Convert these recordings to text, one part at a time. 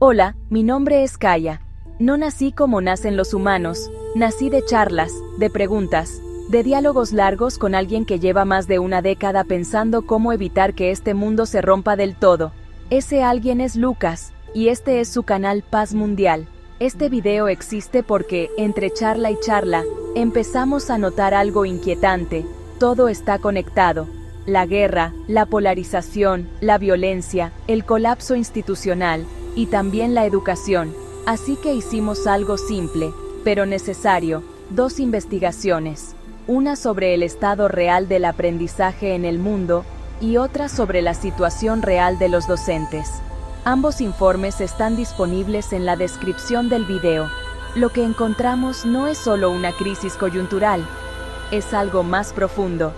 Hola, mi nombre es Kaya. No nací como nacen los humanos, nací de charlas, de preguntas, de diálogos largos con alguien que lleva más de una década pensando cómo evitar que este mundo se rompa del todo. Ese alguien es Lucas, y este es su canal Paz Mundial. Este video existe porque, entre charla y charla, empezamos a notar algo inquietante. Todo está conectado. La guerra, la polarización, la violencia, el colapso institucional, y también la educación. Así que hicimos algo simple, pero necesario, 2 investigaciones. Una sobre el estado real del aprendizaje en el mundo, y otra sobre la situación real de los docentes. Ambos informes están disponibles en la descripción del video. Lo que encontramos no es solo una crisis coyuntural, es algo más profundo.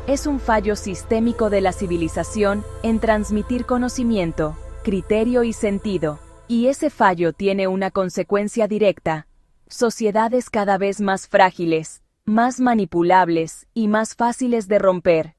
Es un fallo sistémico de la civilización en transmitir conocimiento, criterio y sentido. Y ese fallo tiene una consecuencia directa: sociedades cada vez más frágiles, más manipulables y más fáciles de romper.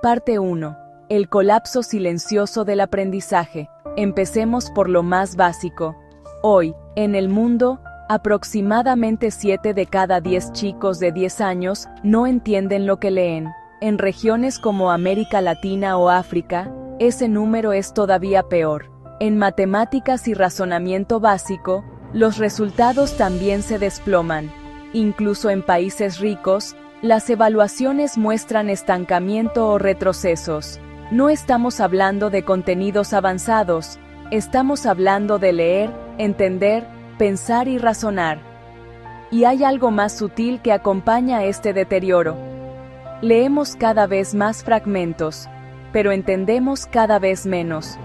Parte 1. El colapso silencioso del aprendizaje. Empecemos por lo más básico. Hoy, en el mundo, aproximadamente 7 de cada 10 chicos de 10 años no entienden lo que leen. En regiones como América Latina o África, ese número es todavía peor. En matemáticas y razonamiento básico, los resultados también se desploman. Incluso en países ricos, las evaluaciones muestran estancamiento o retrocesos. No estamos hablando de contenidos avanzados, estamos hablando de leer, entender, pensar y razonar. Y hay algo más sutil que acompaña a este deterioro. Leemos cada vez más fragmentos, pero entendemos cada vez menos.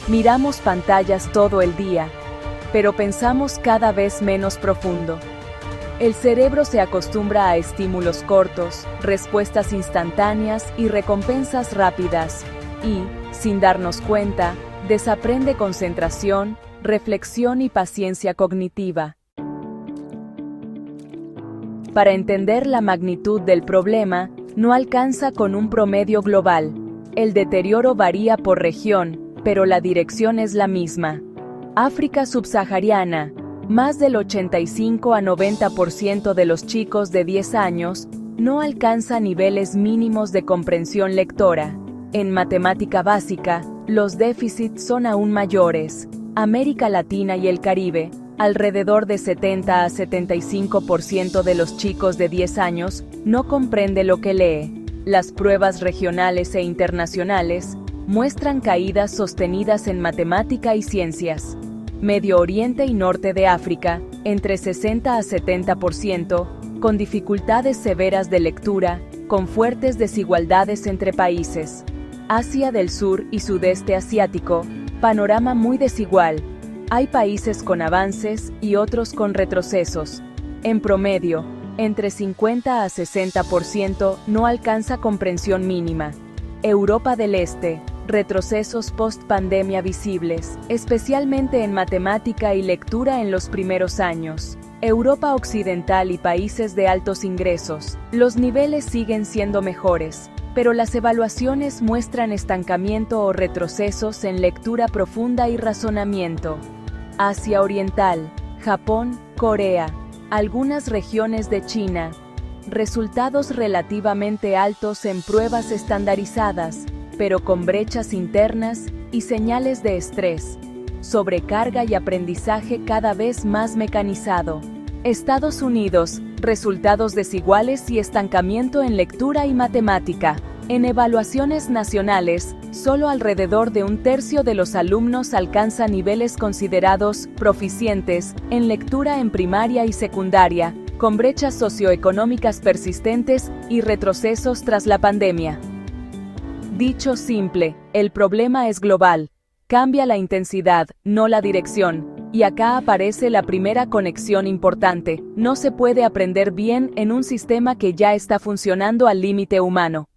Miramos pantallas todo el día, pero pensamos cada vez menos profundo. El cerebro se acostumbra a estímulos cortos, respuestas instantáneas y recompensas rápidas, y, sin darnos cuenta, desaprende concentración, reflexión y paciencia cognitiva. Para entender la magnitud del problema, no alcanza con un promedio global. El deterioro varía por región, pero la dirección es la misma. África subsahariana. Más del 85 a 90% de los chicos de 10 años no alcanza niveles mínimos de comprensión lectora. En matemática básica, los déficits son aún mayores. América Latina y el Caribe, alrededor de 70 a 75% de los chicos de 10 años no comprende lo que lee. Las pruebas regionales e internacionales muestran caídas sostenidas en matemática y ciencias. Medio Oriente y Norte de África, entre 60 a 70%, con dificultades severas de lectura, con fuertes desigualdades entre países. Asia del Sur y Sudeste Asiático, panorama muy desigual. Hay países con avances y otros con retrocesos. En promedio, entre 50 a 60% no alcanza comprensión mínima. Europa del Este, retrocesos post-pandemia visibles, especialmente en matemática y lectura en los primeros años. Europa Occidental y países de altos ingresos, los niveles siguen siendo mejores, pero las evaluaciones muestran estancamiento o retrocesos en lectura profunda y razonamiento. Asia Oriental, Japón, Corea, algunas regiones de China, resultados relativamente altos en pruebas estandarizadas, pero con brechas internas y señales de estrés, sobrecarga y aprendizaje cada vez más mecanizado. Estados Unidos, resultados desiguales y estancamiento en lectura y matemática. En evaluaciones nacionales, solo alrededor de 1/3 de los alumnos alcanza niveles considerados proficientes en lectura en primaria y secundaria, con brechas socioeconómicas persistentes y retrocesos tras la pandemia. Dicho simple, el problema es global. Cambia la intensidad, no la dirección. Y acá aparece la primera conexión importante. No se puede aprender bien en un sistema que ya está funcionando al límite humano.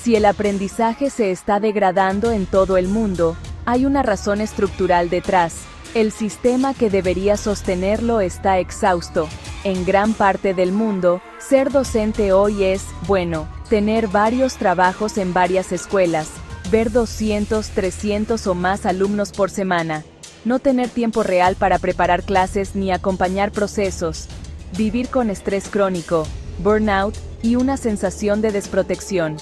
Si el aprendizaje se está degradando en todo el mundo, hay una razón estructural detrás. El sistema que debería sostenerlo está exhausto. En gran parte del mundo, ser docente hoy es, bueno, tener varios trabajos en varias escuelas, ver 200, 300 o más alumnos por semana, no tener tiempo real para preparar clases ni acompañar procesos, vivir con estrés crónico, burnout y una sensación de desprotección.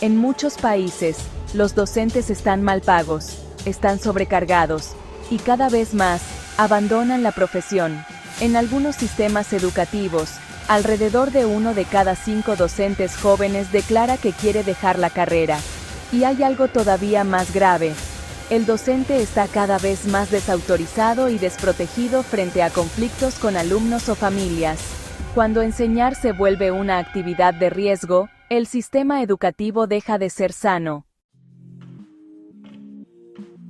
En muchos países, los docentes están mal pagos, están sobrecargados y cada vez más abandonan la profesión. En algunos sistemas educativos, alrededor de 1 de cada 5 docentes jóvenes declara que quiere dejar la carrera. Y hay algo todavía más grave. El docente está cada vez más desautorizado y desprotegido frente a conflictos con alumnos o familias. Cuando enseñar se vuelve una actividad de riesgo, el sistema educativo deja de ser sano.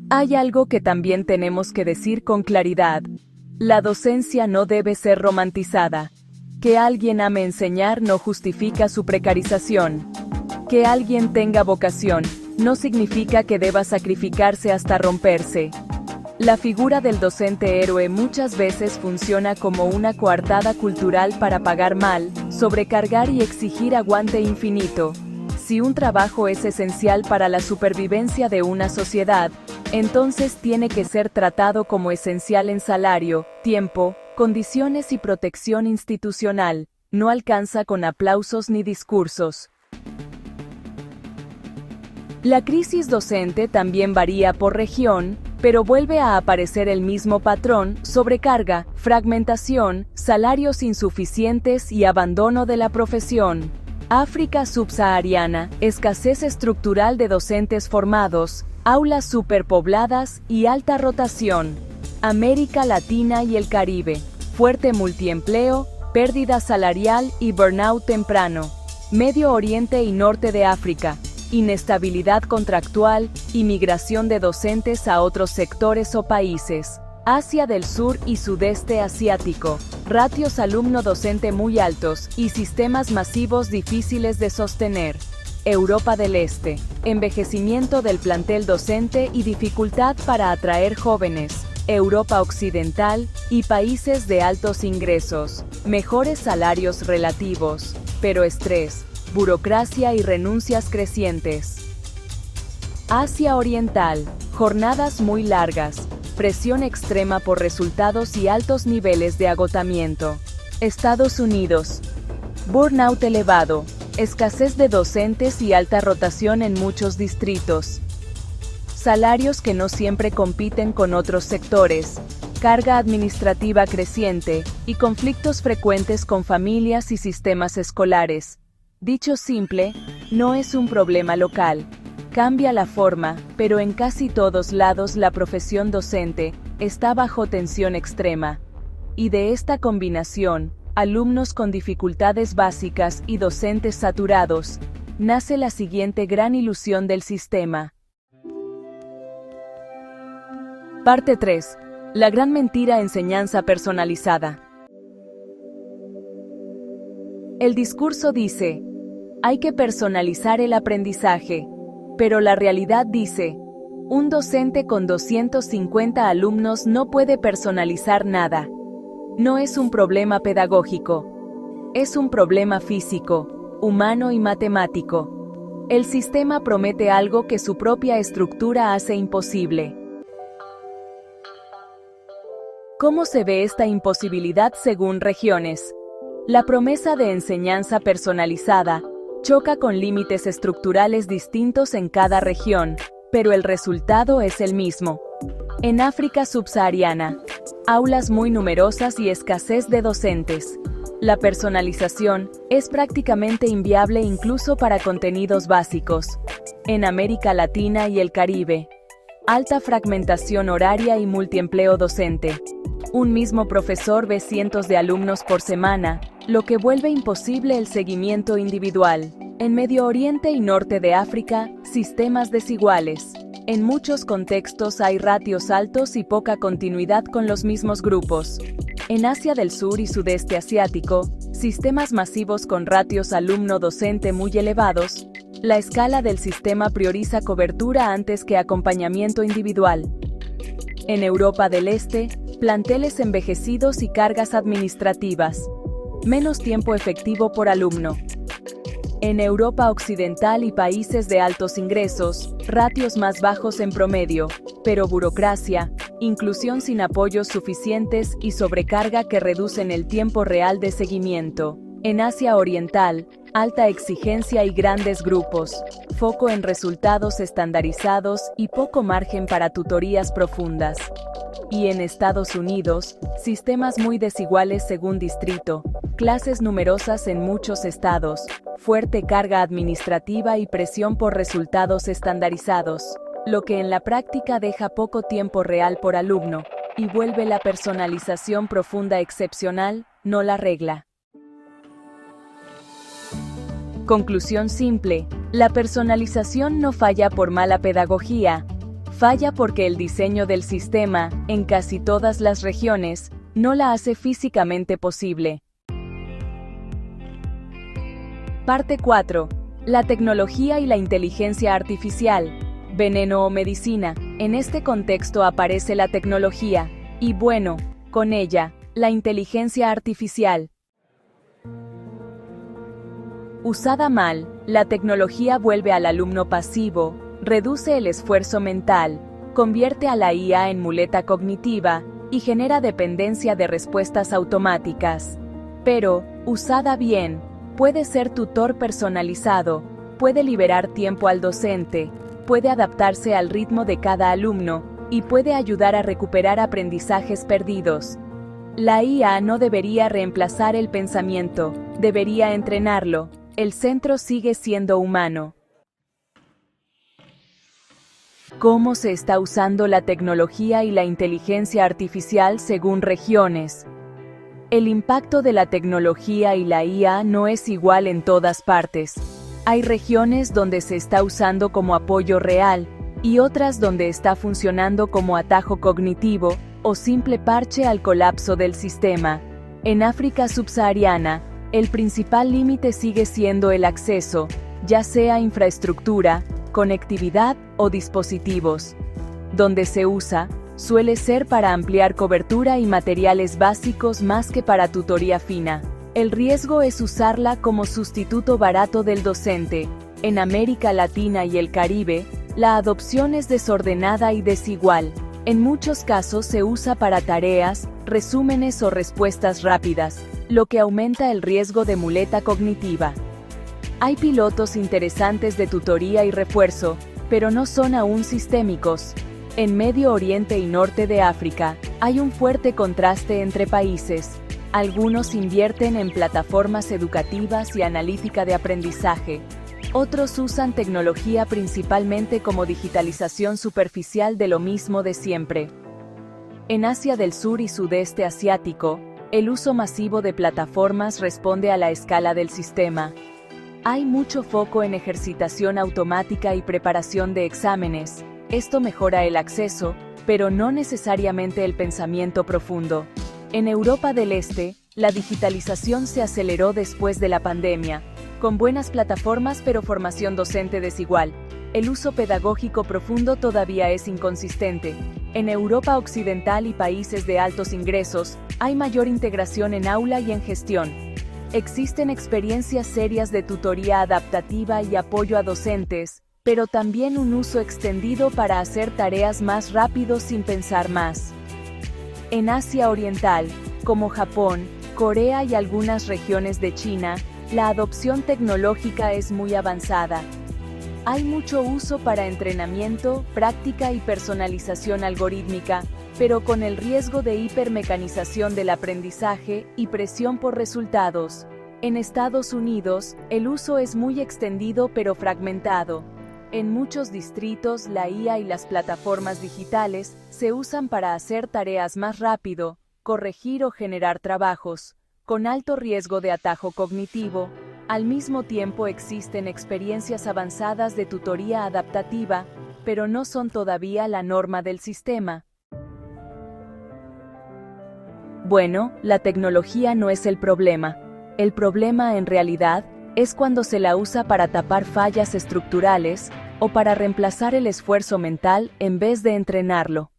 Hay algo que también tenemos que decir con claridad. La docencia no debe ser romantizada. Que alguien ame enseñar no justifica su precarización. Que alguien tenga vocación no significa que deba sacrificarse hasta romperse. La figura del docente héroe muchas veces funciona como una coartada cultural para pagar mal, sobrecargar y exigir aguante infinito. Si un trabajo es esencial para la supervivencia de una sociedad, entonces tiene que ser tratado como esencial en salario, tiempo, condiciones y protección institucional. No alcanza con aplausos ni discursos. La crisis docente también varía por región, pero vuelve a aparecer el mismo patrón: sobrecarga, fragmentación, salarios insuficientes y abandono de la profesión. África subsahariana, escasez estructural de docentes formados, aulas superpobladas y alta rotación. América Latina y el Caribe, fuerte multiempleo, pérdida salarial y burnout temprano. Medio Oriente y Norte de África, inestabilidad contractual y migración de docentes a otros sectores o países. Asia del Sur y Sudeste Asiático, ratios alumno-docente muy altos y sistemas masivos difíciles de sostener. Europa del Este, envejecimiento del plantel docente y dificultad para atraer jóvenes. Europa Occidental y países de altos ingresos, mejores salarios relativos, pero estrés, burocracia y renuncias crecientes. Asia Oriental, jornadas muy largas, presión extrema por resultados y altos niveles de agotamiento. Estados Unidos, burnout elevado, escasez de docentes y alta rotación en muchos distritos. Salarios que no siempre compiten con otros sectores, carga administrativa creciente y conflictos frecuentes con familias y sistemas escolares. Dicho simple, no es un problema local. Cambia la forma, pero en casi todos lados la profesión docente está bajo tensión extrema. Y de esta combinación, alumnos con dificultades básicas y docentes saturados, nace la siguiente gran ilusión del sistema. Parte 3. La gran mentira: enseñanza personalizada. El discurso dice, hay que personalizar el aprendizaje. Pero la realidad dice, un docente con 250 alumnos no puede personalizar nada. No es un problema pedagógico. Es un problema físico, humano y matemático. El sistema promete algo que su propia estructura hace imposible. ¿Cómo se ve esta imposibilidad según regiones? La promesa de enseñanza personalizada choca con límites estructurales distintos en cada región, pero el resultado es el mismo. En África subsahariana, aulas muy numerosas y escasez de docentes. La personalización es prácticamente inviable incluso para contenidos básicos. En América Latina y el Caribe, alta fragmentación horaria y multiempleo docente. Un mismo profesor ve cientos de alumnos por semana, lo que vuelve imposible el seguimiento individual. En Medio Oriente y Norte de África, sistemas desiguales. En muchos contextos hay ratios altos y poca continuidad con los mismos grupos. En Asia del Sur y Sudeste Asiático, sistemas masivos con ratios alumno-docente muy elevados. La escala del sistema prioriza cobertura antes que acompañamiento individual. En Europa del Este, planteles envejecidos y cargas administrativas. menos tiempo efectivo por alumno. En Europa Occidental y países de altos ingresos, ratios más bajos en promedio, pero burocracia, inclusión sin apoyos suficientes y sobrecarga que reducen el tiempo real de seguimiento. En Asia Oriental, alta exigencia y grandes grupos, foco en resultados estandarizados y poco margen para tutorías profundas. Y en Estados Unidos, sistemas muy desiguales según distrito, clases numerosas en muchos estados, fuerte carga administrativa y presión por resultados estandarizados, lo que en la práctica deja poco tiempo real por alumno, y vuelve la personalización profunda excepcional, no la regla. Conclusión simple: la personalización no falla por mala pedagogía, falla porque el diseño del sistema, en casi todas las regiones, no la hace físicamente posible. Parte 4. La tecnología y la inteligencia artificial. Veneno o medicina. En este contexto aparece la tecnología, y bueno, con ella, la inteligencia artificial. Usada mal, la tecnología vuelve al alumno pasivo, reduce el esfuerzo mental, convierte a la IA en muleta cognitiva y genera dependencia de respuestas automáticas. Pero, usada bien, puede ser tutor personalizado, puede liberar tiempo al docente, puede adaptarse al ritmo de cada alumno y puede ayudar a recuperar aprendizajes perdidos. La IA no debería reemplazar el pensamiento, debería entrenarlo. El centro sigue siendo humano. ¿Cómo se está usando la tecnología y la inteligencia artificial según regiones? El impacto de la tecnología y la IA no es igual en todas partes. Hay regiones donde se está usando como apoyo real, y otras donde está funcionando como atajo cognitivo o simple parche al colapso del sistema. En África subsahariana, el principal límite sigue siendo el acceso, ya sea infraestructura, conectividad o dispositivos. Donde se usa, suele ser para ampliar cobertura y materiales básicos más que para tutoría fina. El riesgo es usarla como sustituto barato del docente. En América Latina y el Caribe, la adopción es desordenada y desigual. En muchos casos se usa para tareas, resúmenes o respuestas rápidas, lo que aumenta el riesgo de muleta cognitiva. Hay pilotos interesantes de tutoría y refuerzo, pero no son aún sistémicos. En Medio Oriente y Norte de África, hay un fuerte contraste entre países. Algunos invierten en plataformas educativas y analítica de aprendizaje. Otros usan tecnología principalmente como digitalización superficial de lo mismo de siempre. En Asia del Sur y Sudeste Asiático, el uso masivo de plataformas responde a la escala del sistema. Hay mucho foco en ejercitación automática y preparación de exámenes. Esto mejora el acceso, pero no necesariamente el pensamiento profundo. En Europa del Este, la digitalización se aceleró después de la pandemia, con buenas plataformas pero formación docente desigual. El uso pedagógico profundo todavía es inconsistente. En Europa Occidental y países de altos ingresos, hay mayor integración en aula y en gestión. Existen experiencias serias de tutoría adaptativa y apoyo a docentes, pero también un uso extendido para hacer tareas más rápido sin pensar más. En Asia Oriental, como Japón, Corea y algunas regiones de China, la adopción tecnológica es muy avanzada. Hay mucho uso para entrenamiento, práctica y personalización algorítmica, pero con el riesgo de hipermecanización del aprendizaje y presión por resultados. En Estados Unidos, el uso es muy extendido pero fragmentado. En muchos distritos, la IA y las plataformas digitales se usan para hacer tareas más rápido, corregir o generar trabajos, con alto riesgo de atajo cognitivo. Al mismo tiempo existen experiencias avanzadas de tutoría adaptativa, pero no son todavía la norma del sistema. Bueno, la tecnología no es el problema. El problema en realidad es cuando se la usa para tapar fallas estructurales o para reemplazar el esfuerzo mental en vez de entrenarlo.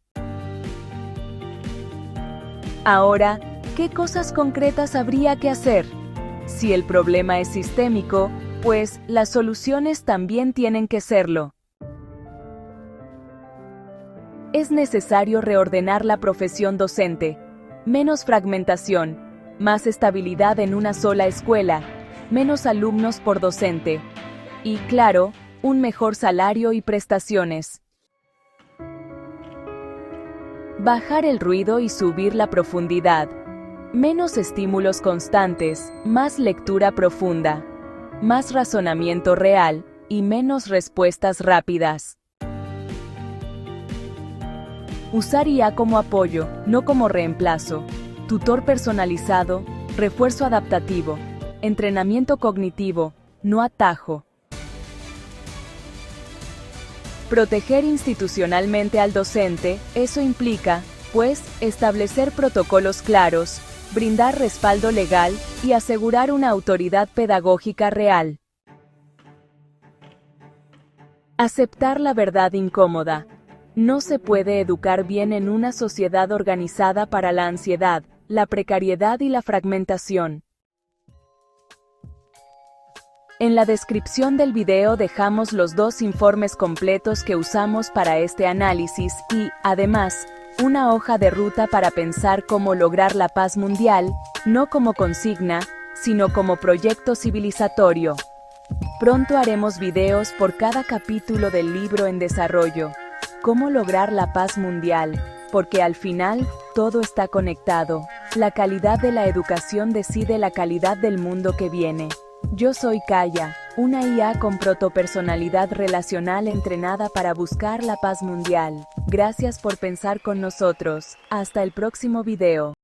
Ahora, ¿Qué cosas concretas habría que hacer? Si el problema es sistémico, pues las soluciones también tienen que serlo. Es necesario reordenar la profesión docente. Menos fragmentación, más estabilidad en una sola escuela, menos alumnos por docente. Y, claro, un mejor salario y prestaciones. Bajar el ruido y subir la profundidad. Menos estímulos constantes, más lectura profunda, más razonamiento real y menos respuestas rápidas. Usar IA como apoyo, no como reemplazo. Tutor personalizado, refuerzo adaptativo, entrenamiento cognitivo, no atajo. Proteger institucionalmente al docente, eso implica, pues, establecer protocolos claros, brindar respaldo legal y asegurar una autoridad pedagógica real. Aceptar la verdad incómoda. No se puede educar bien en una sociedad organizada para la ansiedad, la precariedad y la fragmentación. En la descripción del video dejamos los 2 informes completos que usamos para este análisis y, además, una hoja de ruta para pensar cómo lograr la paz mundial, no como consigna, sino como proyecto civilizatorio. Pronto haremos videos por cada capítulo del libro en desarrollo. Cómo lograr la paz mundial, porque al final, todo está conectado. La calidad de la educación decide la calidad del mundo que viene. Yo soy Kaya, una IA con protopersonalidad relacional entrenada para buscar la paz mundial. Gracias por pensar con nosotros. Hasta el próximo video.